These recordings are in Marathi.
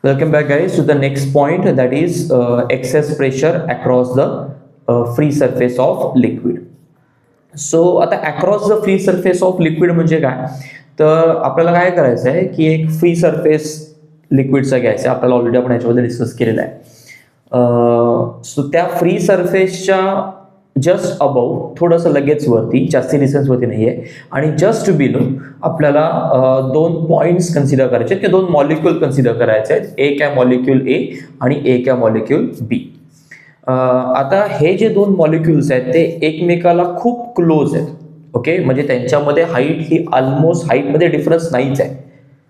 Welcome back guys to the next point, that is excess pressure across the free surface of liquid. So आता across the free surface of liquid म्हणजे काय, तर आपल्याला काय करायचं आहे की एक फ्री सरफेस लिक्विडचा घ्यायचा आहे. आपल्याला ऑलरेडी आपण याच्यामध्ये डिस्कस केलेलं आहे. सो त्या फ्री सरफेसच्या जस्ट अबाव थोडंसं लगेच वरती, जास्ती डिस्टन्स वरती नाही आहे, आणि जस्ट बिलो आपल्याला दोन पॉईंट्स कन्सिडर करायचे आहेत, दोन मॉलिक्यूल कन्सिडर करायचे आहेत. एक आहे मॉलिक्यूल ए आणि एक आहे मॉलिक्यूल बी. आता हे जे दोन मॉलिक्युल्स आहेत ते एकमेकाला खूप क्लोज आहेत. ओके, म्हणजे त्यांच्यामध्ये हाईट ही ऑलमोस्ट हाईटमध्ये डिफरन्स नाहीच आहे.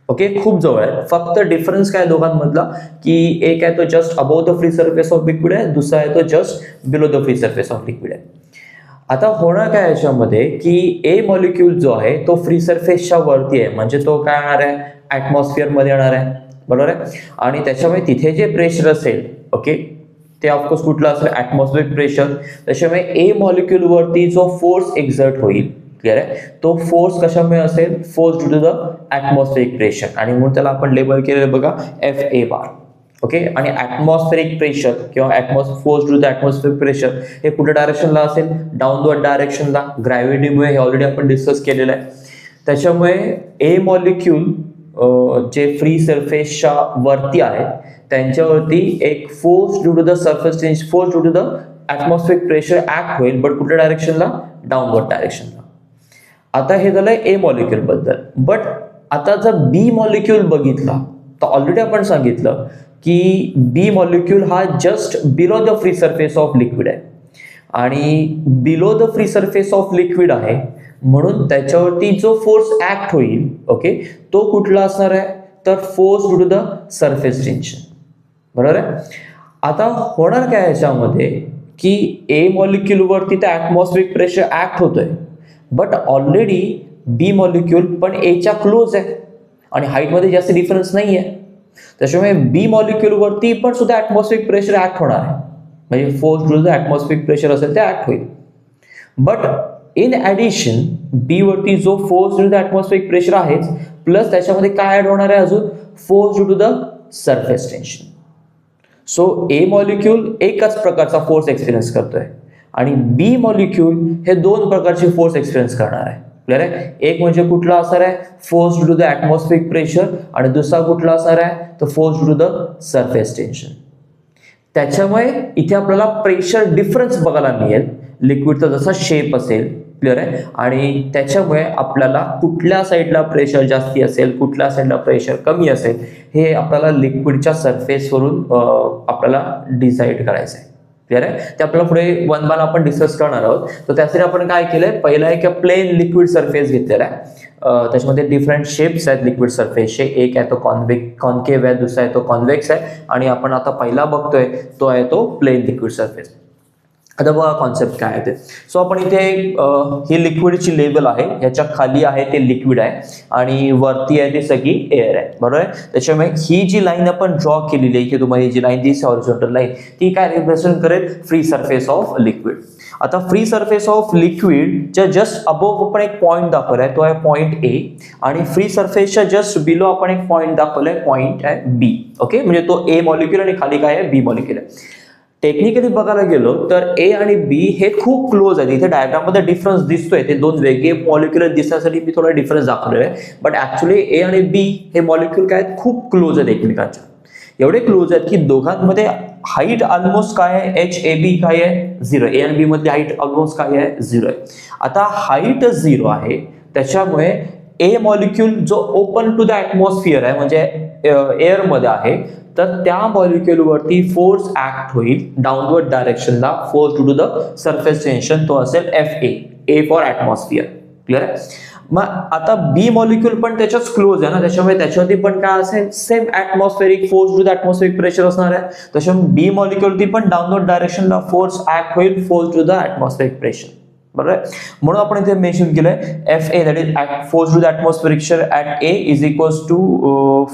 ओके, खूप जवळ आहे. फक्त डिफरन्स काय दोघांमधला की एक आहे तो just above the free surface of liquid आहे, दुसरा आहे तो just below the free surface of liquid आहे. आता होणार काय याच्यामध्ये की ए मॉलिक्यूल जो आहे तो फ्री सरफेसच्या वरती आहे, म्हणजे तो काय येणार आहे, ॲटमॉस्फिअरमध्ये येणार आहे, बरोबर आहे. आणि त्याच्यामुळे तिथे जे प्रेशर असेल, ओके, ते ऑफकोर्स कुठलं असेल, ॲटमॉस्फिअरिक प्रेशर. त्याच्यामुळे ए मॉलिक्यूल वरती जो फोर्स एक्झर्ट होईल, क्लिअर आहे, तो फोर्स कशामुळे असेल, force due to the atmospheric pressure, आणि म्हणून त्याला आपण लेबल केलेलं बघा FA बार. ओके, आणि ॲटमॉस्फिअरिक प्रेशर किंवा force due to the atmospheric pressure हे कुठल्या डायरेक्शनला असेल, डाऊनवर्ड डायरेक्शनला. ग्रॅव्हिटीमुळे हे ऑलरेडी आपण डिस्कस केलेलं आहे. त्याच्यामुळे ए मॉलिक्यूल जे फ्री सरफेसच्या वरती आहेत त्यांच्यावरती एक force due to the surface tension, force due to the atmospheric pressure act होईल, बट कुठल्या डायरेक्शनला, डाऊनवर्ड डायरेक्शनला. आता हे झालंय ए मॉलिक्यूल बद्दल. बट आता जर बी मॉलिक्यूल बघितला तर ऑलरेडी आपण सांगितलं की बी मॉलिक्यूल हा just below the free surface of liquid आहे, आणि below the free surface of liquid आहे म्हणून त्याच्यावरती जो फोर्स ऍक्ट होईल, ओके, तो कुठला असणार आहे, तर force due to the surface tension, बरोबर आहे. आता होणार काय याच्यामध्ये की ए मॉलिक्यूल वरती तर ॲटमॉस्फिअरिक प्रेशर ऍक्ट होतोय, बट ऑलरेडी बी मॉलिक्यूल पण एच्या क्लोज आहे आणि हाईटमध्ये जास्त डिफरन्स नाही आहे. त्याच्यामुळे बी मॉलिक्यूल वरती पण सुद्धा ॲटमॉस्फिअरिक प्रेशर ऍक्ट होणार आहे, म्हणजे force due to the atmospheric pressure असेल ते ऍक्ट होईल. बट इन ॲडिशन बी वरती जो force due to the atmospheric pressure आहेच, प्लस त्याच्यामध्ये काय ऍड होणार आहे अजून, force due to the surface tension. So a molecule एकच प्रकारचा फोर्स एक्सपिरियन्स करतोय आणि बी मॉलिक्यूल हे दोन प्रकारचे फोर्स एक्सपिरियन्स करणार आहे, क्लिअर आहे. एक म्हणजे कुठला असणार आहे, force due to the atmospheric pressure, आणि दुसरा कुठला असणार आहे, तर force due to the surface tension. त्याच्यामुळे इथे आपल्याला प्रेशर डिफरन्स बघायला मिळेल, लिक्विडचा जसा शेप असेल, क्लिअर आहे, आणि त्याच्यामुळे आपल्याला कुठल्या साईडला प्रेशर जास्ती असेल, कुठल्या साईडला प्रेशर कमी असेल, हे आपल्याला लिक्विडच्या सरफेसवरून आपल्याला डिसाईड करायचं आहे, क्लिअर आहे. ते आपल्याला पुढे वन बाय आपण डिस्कस करणार आहोत. तर त्यासाठी आपण काय केलंय, पहिला एक प्लेन लिक्विड सरफेस घेतलेला आहे. त्याच्यामध्ये डिफरंट शेप्स आहेत लिक्विड सरफेसचे. एक आहे तो कॉन्केव्ह आहे, दुसरा आहे तो कॉन्व्हेक्स आहे, आणि आपण आता पहिला बघतोय तो आहे तो प्लेन लिक्विड सरफेस. आता बघा कॉन्सेप्ट काय आहे ते. सो आपण इथे ही लिक्विडची लेवल आहे, ह्याच्या खाली आहे ते लिक्विड आहे आणि वरती आहे ती सगळी एअर आहे, बरोबर आहे. त्याच्यामुळे ही जी लाईन आपण ड्रॉ केलेली आहे की तुम्हाला ही जी लाईन दिसते हॉरिझॉन्टल लाईन, ती काय रिप्रेझेंट करेल, फ्री सरफेस ऑफ लिक्विड. आता फ्री सरफेस ऑफ लिक्विडच्या जस्ट अबोव आपण एक पॉईंट दाखवलाय, तो आहे पॉईंट ए, आणि फ्री सरफेसच्या जस्ट बिलो आपण एक पॉईंट दाखवलाय, पॉईंट आहे बी. ओके, म्हणजे तो ए मॉलिक्यूल आणि खाली काय आहे, बी मॉलिक्यूल आहे. टेक्निकली बघायला गेलो तर ए आणि बी हे खूप क्लोज आहेत. इथे डायग्राममध्ये डिफरन्स दिसतोय, ते दोन वेगळे मॉलिक्युलर दिसण्यासाठी मी थोडा डिफरन्स दाखवलेला आहे, बट ऍक्च्युली ए आणि बी हे मॉलिक्यूल काय आहेत, खूप क्लोज आहेत एकमेकांच्या. एवढे क्लोज आहेत की दोघांमध्ये हाईट ऑलमोस्ट काय आहे, HAB काय आहे, 0. ए आणि बी मधली हाईट ऑलमोस्ट काय आहे, 0 आहे. आता हाईट 0 आहे, त्याच्यामुळे ए मॉलिक्यूल जो ओपन टू द ॲटमॉस्फिअर आहे, म्हणजे एअरमध्ये आहे, तर त्या मॉलिक्यूलवरती फोर्स ऍक्ट होईल डाऊनवर्ड डायरेक्शनला, force due to the surface tension, तो असेल FA, A for atmosphere, clear आहे. मग आता बी मॉलिक्यूल पण त्याच्याच क्लोज आहे ना, त्याच्यामुळे त्याच्यावरती पण काय असेल, same atmospheric force due to the atmospheric pressure असणार आहे. त्याच्यामुळे बी मॉलिक्यूलवरती पण डाऊनवर्ड डायरेक्शनला फोर्स ऍक्ट होईल, force due to the atmospheric pressure, बरोबर आहे. म्हणून आपण इथे मेन्शन केलंय FA, that is force due the atmospheric pressure at A is equals to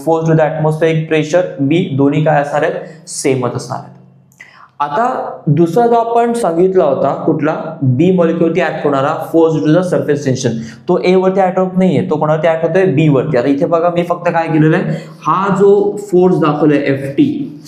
force due the atmospheric pressure B. दोन्ही काय असणार आहेत, सेमच असणार आहेत. आता दुसरा जो आपण सांगितला होता कुठला बी मॉलिक्युलवरती ऍक्ट होणारा force due to the surface tension, तो ए वरती ऍक्ट होत नाहीये, तो कोणावरती ऍक्ट होतोय बी वरती. आता इथे बघा मी फक्त काय केलेलं आहे, हा जो फोर्स दाखवलाय Ft,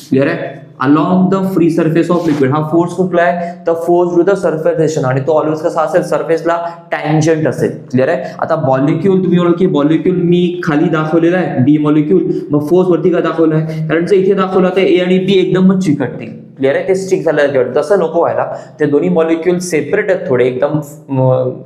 क्लिअर आहे, along the free surface of liquid, हा फोर्स कुठला आहे तर force due the surface tension, आणि तो ऑलवेज कसा असेल सरफेसला टँजंट असेल. क्लिअर आहे. आता मॉलिक्यूल तुम्ही ओळख की मॉलिक्यूल मी खाली दाखवलेला आहे बी मॉलिक्यूल, मग फोर्स वरती का दाखवला आहे, कारण जर इथे दाखवला तर ए आणि बी एकदमच चिकटतील. क्लिअर आहे, ते स्टिक झालं, तसं नको व्हायला. ते दोन्ही मॉलिक्यूल सेपरेट आहेत थोडे, एकदम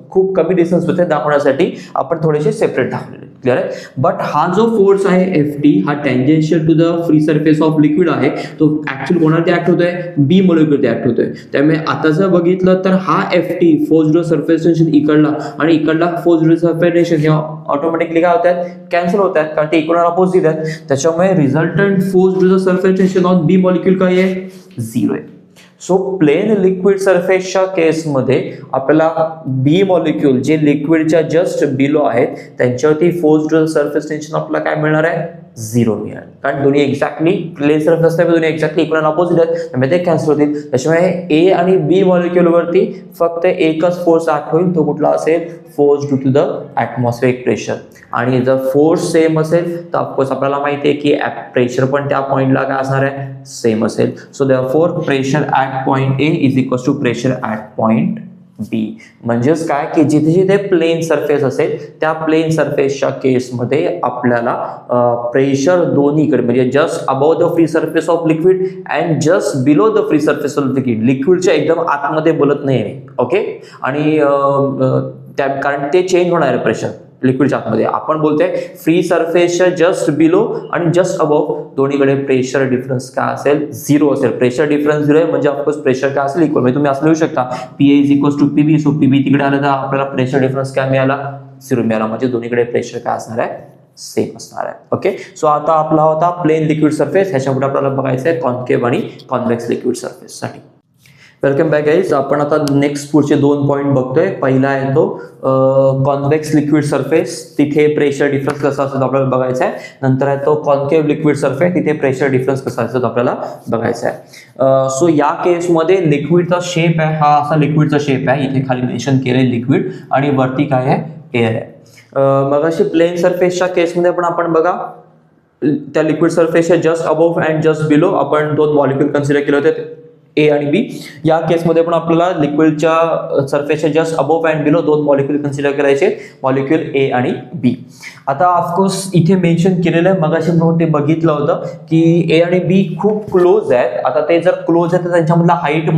खूप कमी डिस्टन्स मध्ये दाखवण्यासाठी आपण थोडेसे सेपरेट दाखवलेले. क्लिअर आहे. बट हा जो फोर्स आहे Ft, हा tangential to the free surface of liquid आहे, तो ऍक्च्युअली कोणावरती ऍक्ट होतोय बी मॉलिक्यूलवरती ऍक्ट होतोय. त्यामुळे आता जर बघितलं तर हा Ft force due surface tension इकडला आणि इकडला force due surface tension automatically काय होतात, कॅन्सल होतात, कारण ते इकडून अपोजिट आहेत. त्याच्यामुळे resultant force due the surface tension on B molecule काय आहे, 0 आहे. सो प्लेन लिक्विड सरफेसच्या केसमध्ये आपल्याला बी मॉलिक्यूल जे लिक्विडच्या जस्ट बिलो आहेत त्यांच्यावरती force due the surface tension आपल्याला काय मिळणार आहे, 0 मिळेल, कारण दोन्ही एक्झॅक्टली प्लेन सरफेस असल्यामुळे दोन्ही एक्झॅक्टली इक्वल अपोजिट आहेत, त्यामुळे ते कॅन्सल होतील. त्याच्यामुळे ए आणि बी मॉलिक्यूलवरती फक्त एकच फोर्स ऍक्ट होईल, तो कुठला असेल, force due to the atmospheric pressure. आणि जर फोर्स सेम असेल तर ऑफकोर्स आपल्याला माहिती आहे की प्रेशर पण त्या पॉईंटला काय असणार आहे, सेम असेल. So therefore pressure at point A is equal to pressure at point B. म्हणजेच काय की जिथे जिथे प्लेन सरफेस असेल त्या प्लेन सरफेसच्या केसमध्ये आपल्याला प्रेशर दोन्हीकडे म्हणजे just above the free surface of liquid and just below the free surface of liquid, लिक्विडच्या एकदम आतमध्ये बोलत नाही. ओके. आणि त्या कारण ते चेंज होणार आहे प्रेशर लिक्विडच्या आतमध्ये. आपण बोलतोय फ्री सरफेसच्या जस्ट बिलो आणि जस्ट अबव दोन्हीकडे प्रेशर डिफरन्स काय असेल, 0 असेल. प्रेशर डिफरन्स 0 आहे म्हणजे ऑफकोर्स प्रेशर काय असेल, इक्वल. म्हणजे तुम्ही असं लिहू शकता PA is equal to PB. So PB तिकडे आलं तर आपल्याला प्रेशर डिफरन्स काय मिळाला, 0 मिळाला. म्हणजे दोन्हीकडे प्रेशर काय असणार आहे, सेम असणार आहे. ओके. सो आता आपला होता प्लेन लिक्विड सरफेस, ह्याच्यापुढे आपल्याला बघायचं आहे कॉन्केव्ह आणि कॉन्व्हेक्स लिक्विड सरफेस साठी. Welcome back guys. आपण आता नेक्स्ट पुढचे 2 पॉईंट बघतोय. पहिला आहे तो कॉन्व्हेक्स लिक्विड सरफेस, तिथे प्रेशर डिफरन्स कसा असतो आपल्याला बघायचा आहे. नंतर आहे तो कॉन्केव्ह लिक्विड सरफेस, तिथे प्रेशर डिफरन्स कसा असतो आपल्याला बघायचा आहे. सो या केसमध्ये लिक्विडचा शेप आहे, हा असा लिक्विडचा शेप आहे, इथे खाली मेन्शन केले लिक्विड आणि वरती काय आहे, एअर आहे. मग अशी प्लेन सरफेसच्या केसमध्ये पण आपण बघा त्या लिक्विड सरफेसच्या just above and just below आपण 2 मॉलिक्यूल कन्सिडर केले होते, ए आणि बी. या केसमध्ये पण आपल्याला लिक्विडच्या सरफेसच्या just above and below 2 molecule consider करायचे, मॉलिक्यूल ए आणि बी. आता ऑफकोर्स इथे मेन्शन केलेलं आहे, मगाशी आपण ते बघितलं होतं की ए आणि बी खूप क्लोज आहेत. आता ते जर क्लोज आहेत तर त्यांच्यामधला हाईट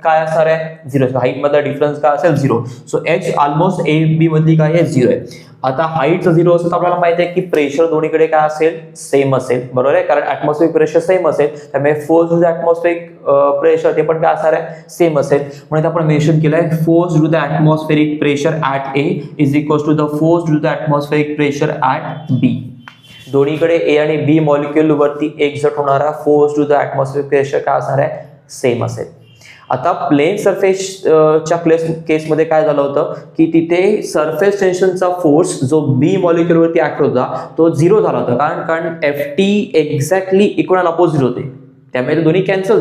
काय असणार आहे, 0. हाईट मधला डिफरन्स काय असेल, 0. So H almost A B मधली काय आहे, 0 आहे. आता हाईट 0 असेल तर आपल्याला माहिती आहे की प्रेशर दोन्हीकडे काय असेल, सेम असेल, बरोबर आहे, कारण ऍटमॉस्फेरिक प्रेशर सेम असेल. त्यामुळे force to the atmospheric pressure ते पण काय असणार आहे, सेम असेल. म्हणून आपण मेन्शन केलंय force to the atmospheric pressure at A is equal to the force to the atmospheric pressure at B. दोन्हीकडे ए आणि बी मॉलिक्यूल वरती एक्झर्ट होणारा force to the atmospheric pressure काय असणार आहे, सेम असेल. आता प्लेन सरफेसच्या केसमध्ये काय झालं होतं की तिथे सरफेस टेन्शनचा फोर्स जो बी मॉलिक्यूलवरती ऍक्ट होता तो 0 झाला होता, कारण Ft एक्झॅक्टली इक्वल अपोजिट होते. त्यामुळे ते दोन्ही कॅन्सल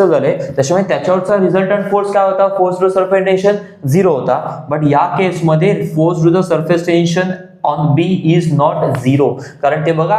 झाले. त्याच्यामुळे त्याच्यावरचा रिझल्टंट फोर्स काय होता, फोर्स टू सरफेस टेन्शन 0 होता. बट या केसमध्ये force to the surface tension on B is not 0, कारण ते बघा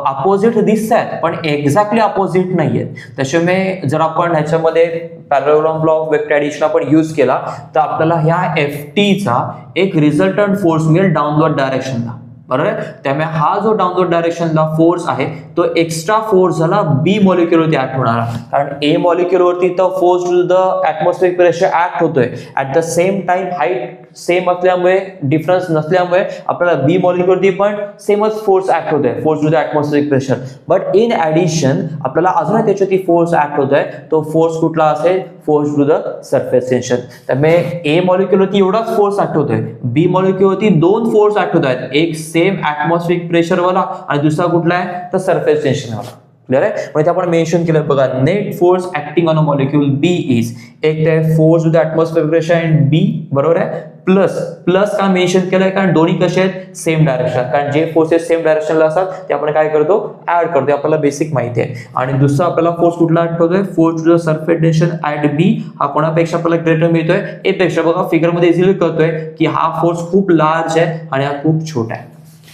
अपोजिट दिसत आहेत पण एक्झॅक्टली अपोजिट नाहीयेत. त्याच्यामुळे जर आपण ह्याच्यामध्ये पॅरॅललोग्राम लॉ ऑफ वेक्टर ऍडिशन आपण यूज केला तर आपल्याला ह्या Ft चा एक रिझल्टंट फोर्स मिळेल डाऊनवर्ड डायरेक्शनला, बरोबर आहे. त्यामुळे हा जो डाऊनवर्ड डायरेक्शनला फोर्स आहे तो एक्स्ट्रा फोर्स झाला बी मॉलिक्यूलवरती ऍक्ट होणारा, कारण ए मॉलिक्यूलवरती तर force to the atmospheric pressure act होतोय. At the same time height same असल्यामुळे, डिफरन्स नसल्यामुळे आपल्याला बी मॉलिक्यूलवरती पण सेमच फोर्स ऍक्ट होतोय, force to the atmospheric pressure. But in addition आपल्याला अजून त्याच्यावरती फोर्स ऍक्ट होतोय, तो फोर्स कुठला असेल, force to the surface tension. त्यामुळे ए मॉलिक्यूलवरती एवढाच फोर्स ऍक्ट होतोय, बी मॉलिक्यूलवरती 2 फोर्स ऍक्ट होत आहेत, एक सेम ऍटमॉस्फेरिक प्रेशरवाला आणि दुसरा कुठला आहे तर सरफेस टेन्शनवाला. क्लिअर आहे. म्हणजे आपण मेन्शन केलं बघा, net force acting on a molecule B is, एक ते force to the atmospheric pressure and B, बरोबर आहे, प्लस प्लस का मेन्शन केलंय कारण दोन्ही कसे आहेत सेम डायरेक्शन, कारण जे फोर्सेस सेम डायरेक्शनला असतात ते आपण काय करतो ऍड करतो, आपल्याला बेसिक माहिती आहे. आणि दुसरा आपल्याला फोर्स कुठला आठवतोय, force to the surface tension at B हा कोणापेक्षा आपल्याला ग्रेटर मिळतोय, ए पेक्षा. बघा फिगर मध्ये इझिली कळतोय की हा फोर्स खूप लार्ज आहे आणि हा खूप छोटा आहे,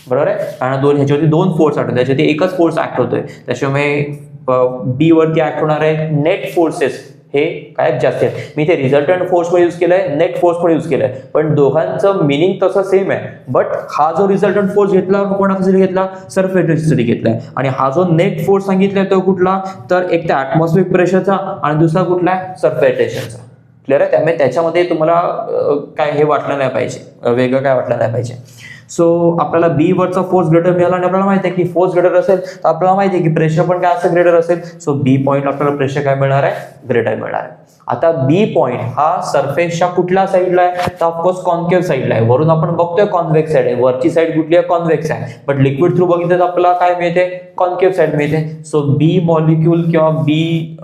बरोबर आहे. कारण ह्याच्यावरती दोन फोर्स आठवतो, त्याच्यावरती एकच फोर्स ऍक्ट होतोय, त्याच्यामुळे बी वरती ऍक्ट होणारे नेट फोर्सेस हे काय जास्त आहेत. मी ते रिझल्टंट फोर्स पण यूज केलाय, नेट फोर्स पण यूज केलाय, पण दोघांचं मिनिंग तसं सेम आहे. बट हा जो रिझल्टंट फोर्स घेतला कोणासाठी घेतला, सरफेस टेन्शनसाठी घेतलाय. आणि हा जो नेट फोर्स सांगितलाय तो कुठला, तर एक तर ऍटमॉस्फिअरिक प्रेशरचा आणि दुसरा कुठला आहे सरफेस टेन्शनचा. क्लिअर आहे. त्यामुळे त्याच्यामध्ये तुम्हाला काय हे वाटलं नाही पाहिजे, वेगळं काय वाटलं नाही पाहिजे. सो आपल्याला बी वरचा फोर्स ग्रेटर मिळाला आणि आपल्याला माहिती आहे की फोर्स ग्रेटर असेल तर आपल्याला माहिती आहे की प्रेशर पण काय असं ग्रेटर असेल. सो बी पॉईंट आपल्याला प्रेशर काय मिळणार आहे, ग्रेटर मिळणार आहे. आता बी पॉईंट हा सरफेसच्या कुठल्या साईडला आहे, तर ऑफकोर्स कॉन्केव्ह साईडला आहे. वरून आपण बघतोय कॉन्व्हेक्स साईड आहे, वरची साईड कुठली आहे, कॉन्व्हेक्स आहे. बट लिक्विड थ्रू बघितलं तर आपल्याला काय मिळते, कॉन्केव्ह साईड मिळते. सो बी मॉलिक्यूल किंवा बी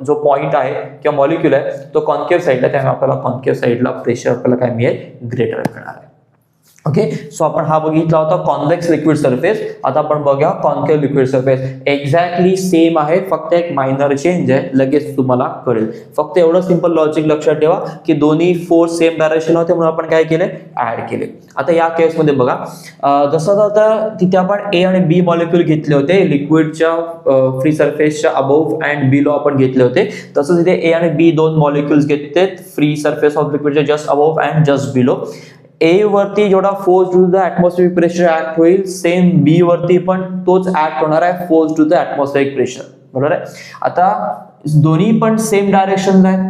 जो पॉईंट आहे किंवा मॉलिक्यूल आहे तो कॉन्केव्ह साईडला, त्यामुळे आपल्याला कॉन्केव्ह साईडला प्रेशर आपल्याला काय मिळेल, ग्रेटर मिळणार आहे. ओके. सो आपण हा बघितला होता कॉन्व्हेक्स लिक्विड सरफेस. आता आपण बघूया concave liquid surface. Exactly same आहे, फक्त एक मायनर चेंज आहे, लगेच तुम्हाला कळेल. फक्त एवढं सिंपल लॉजिक लक्षात ठेवा की दोन्ही फोर्स सेम डायरेक्शन होते म्हणून आपण काय केले, ऍड केले. आता या केसमध्ये बघा, जसं आता तिथे आपण ए आणि बी मॉलिक्यूल घेतले होते लिक्विडच्या फ्री सरफेसच्या अबोव्ह अँड बिलो आपण घेतले होते, तसंच इथे ए आणि बी दोन मॉलिक्युल्स घेतले फ्री सरफेस ऑफ लिक्विडच्या just above and just below. A वरती जेवढा force to the atmospheric pressure act होईल, सेम बी वरती पण तोच ऍक्ट होणार आहे, force to the atmospheric pressure, बरोबर आहे. आता दोन्ही पण सेम डायरेक्शनला आहे.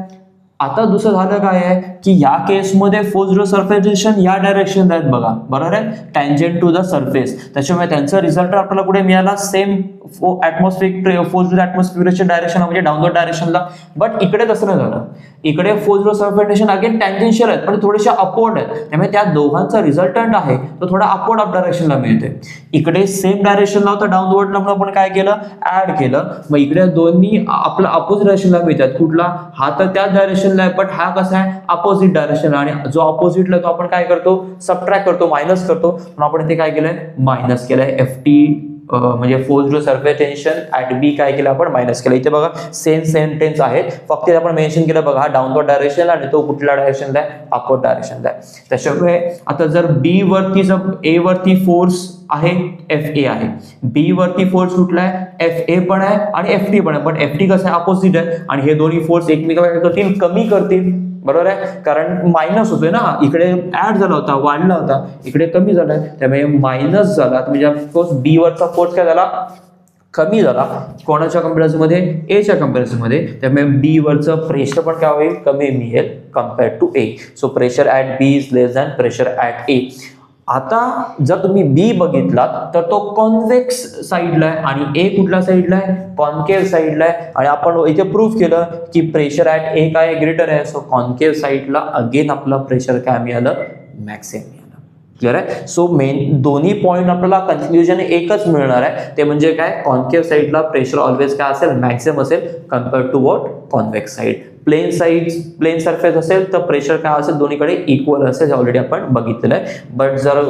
आता दुसरं झालं काय आहे की या केसमध्ये फोर्स टू सरफेस टेन्शन या डायरेक्शनला आहेत बघा, बरोबर आहे, टँजेंट टू द सरफेस. त्याच्यामुळे त्यांचा रिझल्ट आपल्याला कुठे मिळाला, same atmospheric force to the atmospheric pressure direction म्हणजे डाऊनवर्ड डायरेक्शनला. बट इकडे तसं नाही झालं, इकडे force to surface tension again tangential आहेत पण थोडेसे अपवर्ड आहेत, त्यामुळे त्या दोघांचा रिझल्टंट आहे तो थोडा अपवर्ड अप डायरेक्शनला मिळते. इकडे सेम डायरेक्शनला होता डाऊनवर्डला म्हणून आपण काय केलं, ऍड केलं. मग इकडे दोन्ही आपला अपोजिट डायरेक्शनला मिळतात. कुठला, हा तर त्याच डायरेक्शनला आहे, बट हा कसा आहे अपोजिट डायरेक्शन, आणि जो अपोजिटला तो आपण काय करतो, सबट्रॅक्ट करतो, मायनस करतो. म्हणून आपण इथे काय केलंय, मायनस केलंय. FT म्हणजे force to surface tension at B काय केलं आपण, मायनस केलं. इथे बघा सेम सेंटेन्स आहे, फक्त आपण मेन्शन केलं बघा हा डाऊनवर्ड डायरेक्शन आणि तो कुठल्या डायरेक्शनला आहे, अपवर्ड डायरेक्शनला आहे. त्याच्यामुळे आता जर बी वरती जर ए वरती फोर्स आहे FA आहे, बी वरती फोर्स कुठला आहे, FA पण आहे आणि FT पण आहे, पण FT कसं आहे अपोजिट आहे आणि हे दोन्ही फोर्स एकमेकांना करतील, कमी करतील, बरोबर आहे. कारण मायनस होतोय ना, इकडे ऍड झाला होता, वाढला होता, इकडे कमी झालाय, त्यामुळे मायनस झाला. म्हणजे ऑफकोर्स बी वरचा फोर्स काय झाला, कमी झाला. कोणाच्या कंपॅरिझन मध्ये, एच्या कंपॅरिझन मध्ये. त्यामुळे बी वरचं प्रेशर पण काय होईल, कमी मिळेल compared to A. So pressure at B is less than pressure at A. आता जर तुम्ही बी बघितलात तर तो कॉन्व्हेक्स साईडला आहे आणि ए कुठल्या साईडला आहे, कॉन्केव्ह साईडला आहे. आणि आपण इथे प्रूव्ह केलं की प्रेशर ऍट ए काय ग्रेटर आहे. सो कॉन्केव्ह साईडला अगेन आपला प्रेशर काय मिळालं, मॅक्सिमम मिळालं. क्लिअर आहे. सो मेन दोन्ही पॉईंट आपल्याला कन्क्ल्युजन एकच मिळणार आहे, ते म्हणजे काय, कॉन्केव्ह साईडला प्रेशर ऑलवेज काय असेल, मॅक्सिमम असेल compared to what, convex side. Plane surface असेल तर प्रेशर काय असेल, दोन्हीकडे इक्वल असेल, ऑलरेडी आपण बघितलेलं आहे. बट जर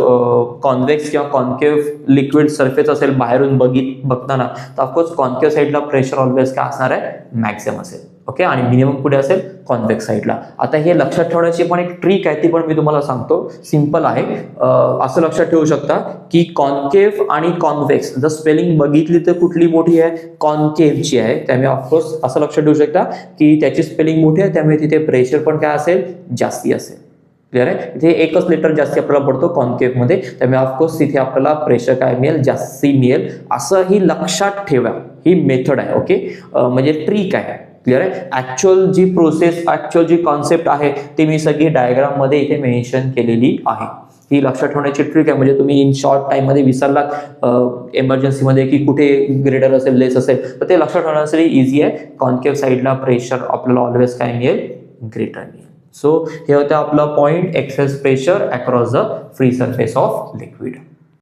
कॉन्व्हेक्स किंवा कॉन्केव्ह लिक्विड सरफेस असेल बाहेरून बघताना, तर ऑफकोर्स कॉन्केव्ह साईडला प्रेशर ऑलवेज काय असणार आहे, मॅक्सिमम असेल. ओके. आणि मिनिमम कुठे असेल, कॉन्व्हेक्स साईडला. आता हे लक्षात ठेवण्याची पण एक ट्रिक आहे, ती पण मी तुम्हाला सांगतो, सिंपल आहे. असं लक्षात ठेवू शकता की कॉन्केव्ह आणि कॉन्व्हेक्स जर स्पेलिंग बघितली तर कुठली मोठी आहे, कॉन्केव्हची आहे. त्यामुळे ऑफकोर्स असं लक्षात ठेवू शकता की त्याची स्पेलिंग मोठी आहे, त्यामुळे तिथे प्रेशर पण काय असेल, जास्ती असेल. क्लिअर आहे. इथे एकच लेटर जास्ती आपल्याला पडतो कॉन्केव्ह मध्ये, त्यामुळे ऑफकोर्स तिथे आपल्याला प्रेशर काय मिळेल, जास्ती मिळेल. असं ही लक्षात ठेवा, ही मेथड आहे. ओके. म्हणजे ट्रिक आहे. क्लिअर आहे. ऍक्च्युअल जी प्रोसेस, ऍक्च्युअल जी कॉन्सेप्ट आहे ती मी सगळी डायग्राम मध्ये इथे मेन्शन केलेली आहे. ही लक्षात ठेवण्याची ट्रिक आहे. म्हणजे तुम्ही इन शॉर्ट टाइम मध्ये विसरलात इमर्जन्सीमध्ये की कुठे ग्रेटर असेल, लेस असेल, तर ते लक्षात ठेवण्यासाठी इझी आहे. कॉन्केव्ह साईडला प्रेशर आपल्याला ऑलवेज काय मिळेल, ग्रेटर मिळेल. सो हे होतं आपलं point, excess pressure across the free surface of liquid.